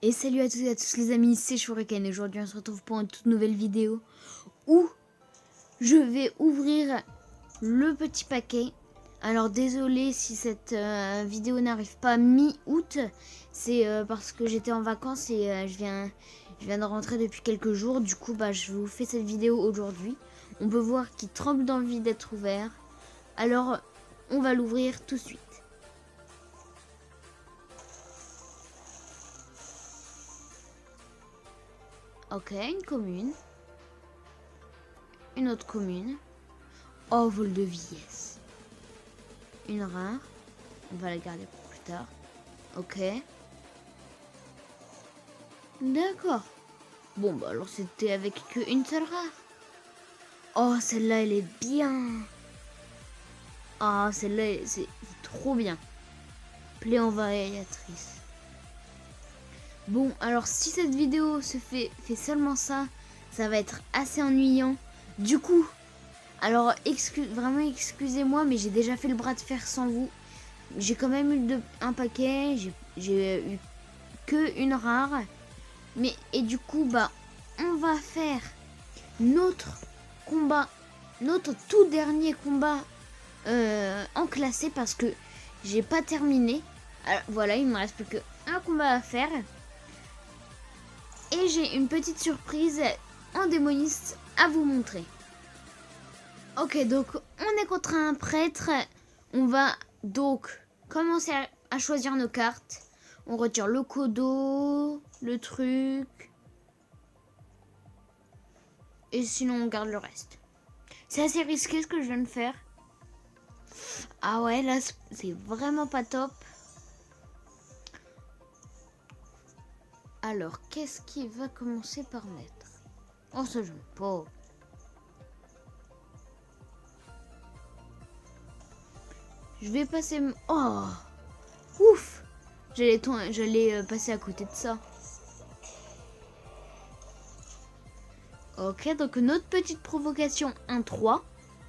Et salut à tous et à tous les amis, c'est Shuriken et aujourd'hui on se retrouve pour une toute nouvelle vidéo où je vais ouvrir le petit paquet. Alors désolé si cette vidéo n'arrive pas mi-août, c'est parce que j'étais en vacances et je viens de rentrer depuis quelques jours. Du coup je vous fais cette vidéo aujourd'hui. On peut voir qu'il tremble d'envie d'être ouvert. Alors on va l'ouvrir tout de suite. Ok, une commune. Une autre commune. Oh, vol de vieillesse. Une rare. On va la garder pour plus tard. Ok. D'accord. Bon, bah alors c'était avec qu'une seule rare. Oh, celle-là, elle est bien. Ah, celle-là, c'est trop bien. Plaie envahiratrice. Bon, alors si cette vidéo se fait seulement ça, ça va être assez ennuyant. Du coup, alors vraiment excusez-moi, mais j'ai déjà fait le bras de fer sans vous. J'ai quand même eu un paquet, j'ai eu que une rare. Et du coup, on va faire notre combat, notre tout dernier combat en classé parce que j'ai pas terminé. Alors, voilà, il me reste plus qu'un combat à faire. Et j'ai une petite surprise en démoniste à vous montrer. Ok, donc on est contre un prêtre. On va donc commencer à choisir nos cartes. On retire le codo, le truc. Et sinon on garde le reste. C'est assez risqué ce que je viens de faire. Ah ouais, là c'est vraiment pas top. Alors, qu'est-ce qui va commencer par mettre? Oh, ça j'aime pas. Je vais passer... Oh, ouf. J'allais passer à côté de ça. Ok, donc notre petite provocation 1-3.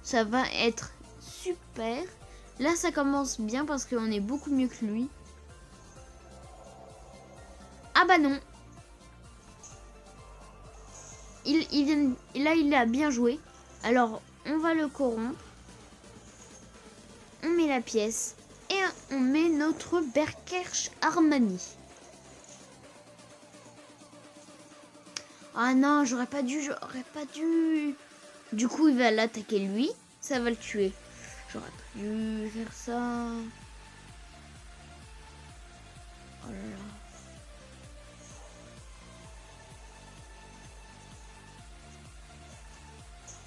Ça va être super. Là, ça commence bien parce qu'on est beaucoup mieux que lui. Ah bah non. Il a bien joué. Alors, on va le corrompre. On met la pièce. Et on met notre Berkersh Armani. Ah non, j'aurais pas dû. Du coup, il va l'attaquer lui. Ça va le tuer. J'aurais pas dû faire ça. Oh là là.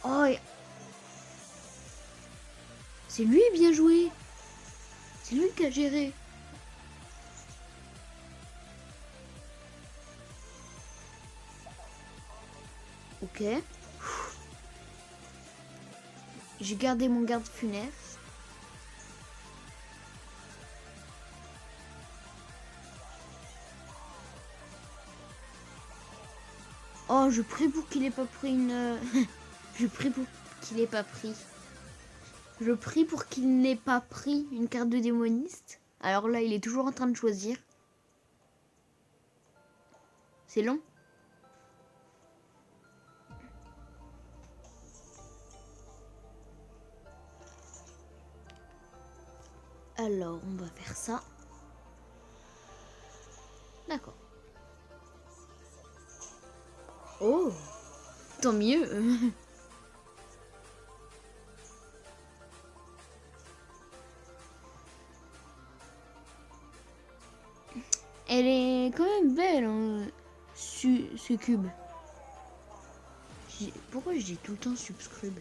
Oh, c'est lui, bien joué. C'est lui qui a géré. Ok. J'ai gardé mon garde funeste. Oh, je prie pour qu'il ait pas pris une... Je prie pour qu'il ait pas pris. Je prie pour qu'il n'ait pas pris une carte de démoniste. Alors là, il est toujours en train de choisir. C'est long. Alors, on va faire ça. D'accord. Oh, tant mieux. Elle est quand même belle, hein, ce cube. Pourquoi je dis tout le temps subscribe?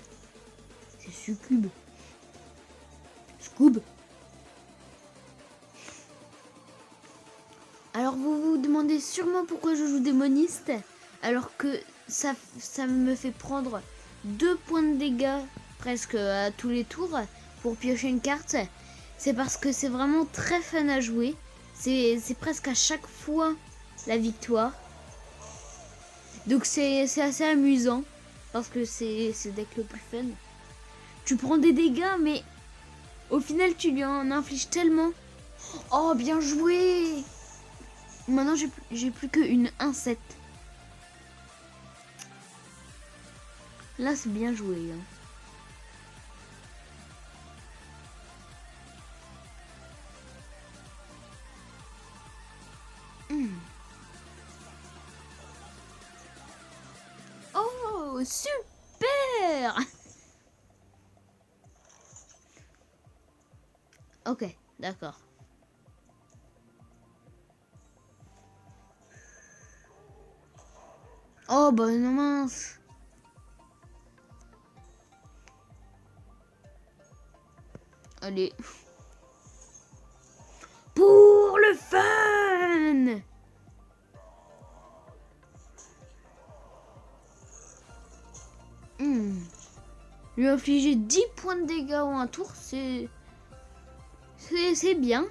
C'est succube. Scoob. Alors vous vous demandez sûrement pourquoi je joue démoniste, alors que ça me fait prendre 2 points de dégâts presque à tous les tours pour piocher une carte. C'est parce que c'est vraiment très fun à jouer. C'est presque à chaque fois la victoire. Donc c'est assez amusant. Parce que c'est le deck le plus fun. Tu prends des dégâts, mais au final tu lui en infliges tellement. Oh, bien joué! Maintenant, j'ai plus qu'une 1-7. Là, c'est bien joué. Hein. Oh, super! Ok, d'accord. Oh, bah non, mince. Allez. Pour le fun! Lui infliger 10 points de dégâts en un tour, c'est bien.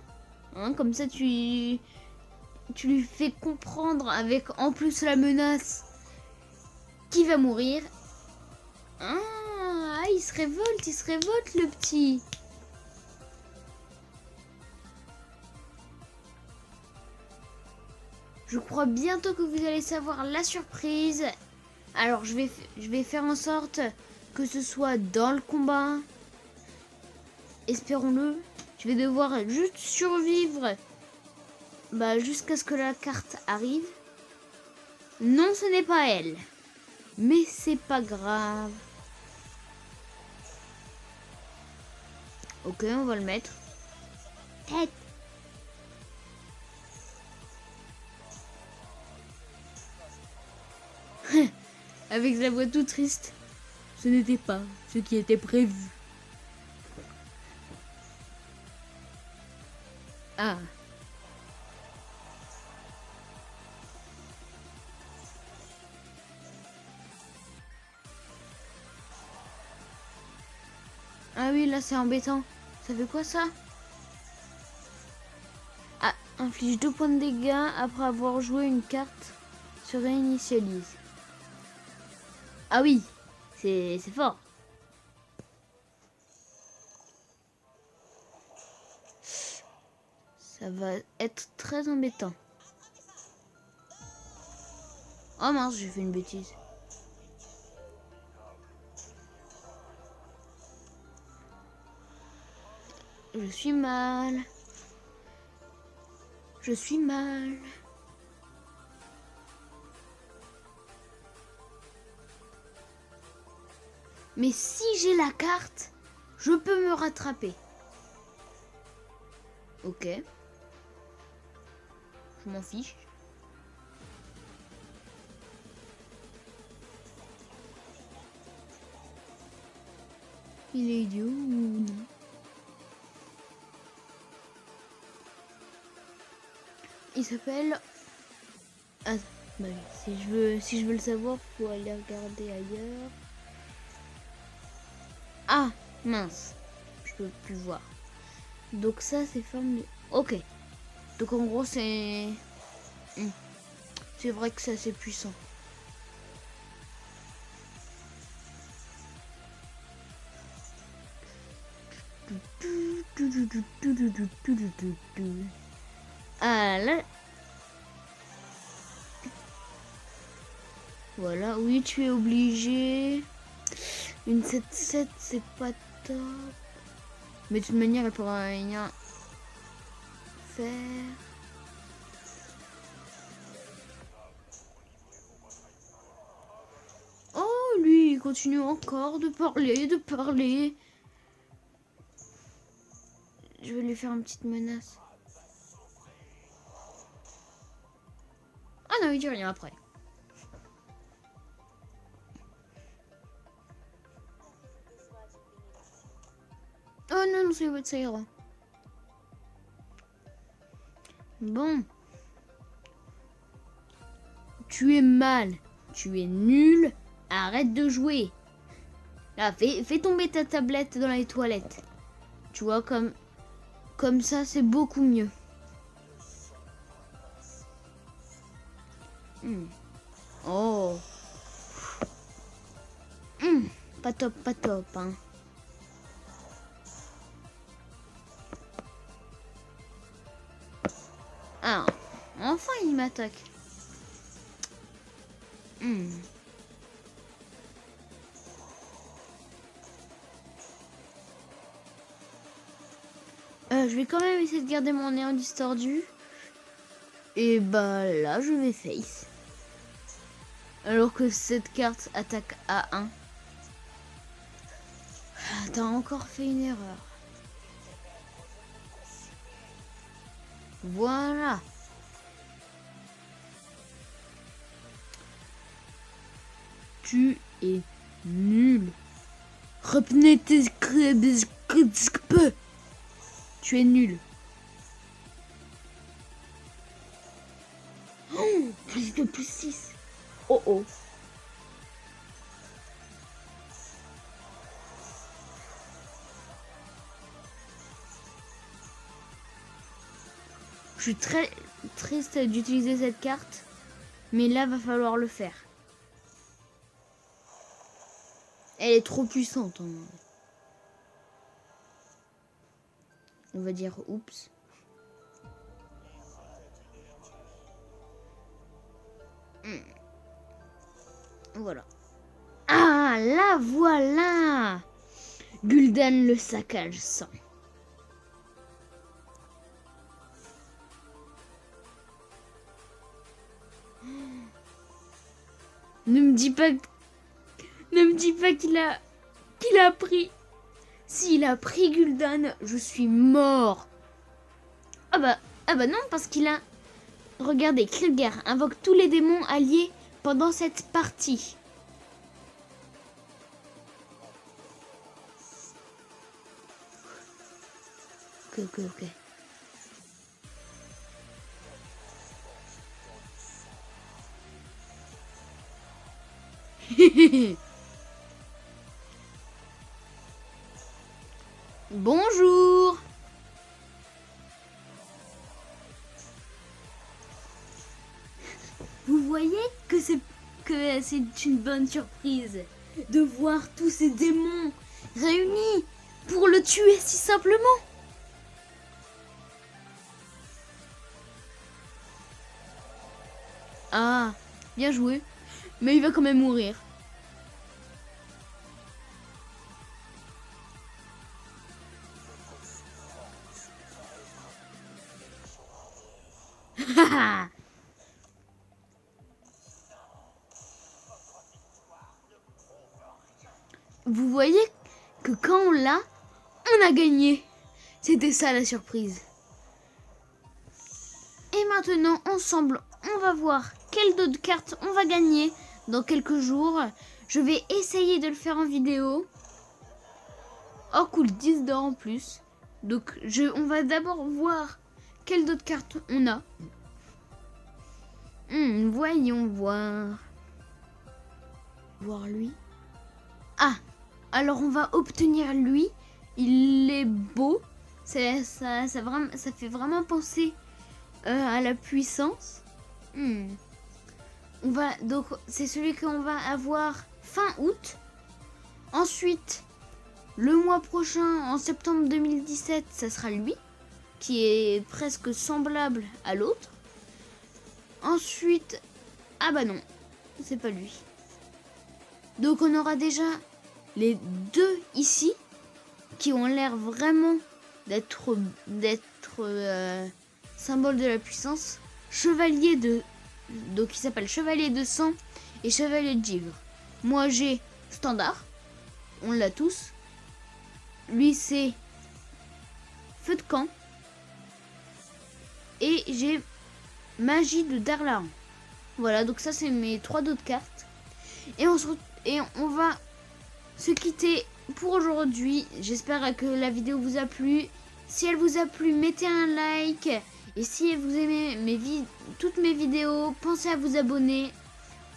Hein, comme ça, tu lui fais comprendre avec en plus la menace qu'il va mourir. Ah, il se révolte le petit. Je crois bientôt que vous allez savoir la surprise. Alors je vais faire en sorte que ce soit dans le combat. Espérons-le. Je vais devoir juste survivre jusqu'à ce que la carte arrive. Non, ce n'est pas elle. Mais c'est pas grave. Ok, on va le mettre. Tête. Avec sa voix tout triste. Ce n'était pas ce qui était prévu. Ah. Ah oui, là c'est embêtant. Ça fait quoi ça? Ah, inflige 2 points de dégâts après avoir joué une carte se réinitialise. Ah oui, c'est fort. Ça va être très embêtant. Oh mince, j'ai fait une bêtise. Je suis mal. Je suis mal. Mais si j'ai la carte, je peux me rattraper. Ok. Je m'en fiche. Il est idiot ou non? Il s'appelle... Ah, bah oui. Si je veux le savoir, faut aller regarder ailleurs. Ah, mince. Je peux plus voir. Donc ça, c'est forme de... Ok. Donc en gros, c'est... C'est vrai que c'est assez puissant. Ah là. Voilà, oui, tu es obligé. Une 7-7, c'est pas top. Mais de toute manière, elle pourra rien faire. Oh, lui, il continue encore de parler, de parler. Je vais lui faire une petite menace. Ah non, il dit rien après. Oh non, c'est votre ça ira. Bon. Tu es mal. Tu es nul. Arrête de jouer. Là, fais tomber ta tablette dans les toilettes. Tu vois, comme ça, c'est beaucoup mieux. Oh. Pas top, hein. Ah, Enfin, il m'attaque. Je vais quand même essayer de garder mon néant distordu. Et bah là, je vais face. Alors que cette carte attaque à 1. Ah, t'as encore fait une erreur. Voilà. Tu es nul. Tu es nul. Oh, plus de plus 6. Oh oh. Je suis très triste d'utiliser cette carte, mais là va falloir le faire. Elle est trop puissante. On va dire oups. Voilà. Ah, là voilà. Gul'dan le saccage sang. Ne me dis pas qu'il a pris. S'il a pris Gul'dan, je suis mort. Ah bah non, parce qu'il a... Regardez, Krieger invoque tous les démons alliés pendant cette partie. Ok. Bonjour. Vous voyez que c'est une bonne surprise de voir tous ces démons réunis pour le tuer si simplement. Ah, bien joué. Mais il va quand même mourir. Vous voyez que quand on l'a, on a gagné. C'était ça la surprise. Et maintenant, ensemble, on va voir quelle d'autres cartes on va gagner dans quelques jours. Je vais essayer de le faire en vidéo. Oh cool, 10 d'or en plus. Donc on va d'abord voir quelles d'autres cartes on a. Voyons voir. Voir lui. Ah, alors on va obtenir lui. Il est beau. Ça fait vraiment penser à la puissance. Donc c'est celui qu'on va avoir fin août. Ensuite, le mois prochain, en septembre 2017, ça sera lui, qui est presque semblable à l'autre. Ensuite, ah bah non, c'est pas lui. Donc on aura déjà les deux ici, qui ont l'air vraiment d'être symbole de la puissance. Chevalier de... Donc il s'appelle Chevalier de sang et Chevalier de givre. Moi j'ai standard, on l'a tous. Lui c'est feu de camp. Et j'ai magie de Darlahan. Voilà, donc ça c'est mes 3 autres cartes. Et on va se quitter pour aujourd'hui. J'espère que la vidéo vous a plu. Si elle vous a plu, mettez un like. Et si vous aimez toutes mes vidéos, pensez à vous abonner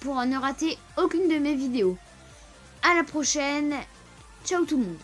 pour ne rater aucune de mes vidéos. À la prochaine. Ciao tout le monde.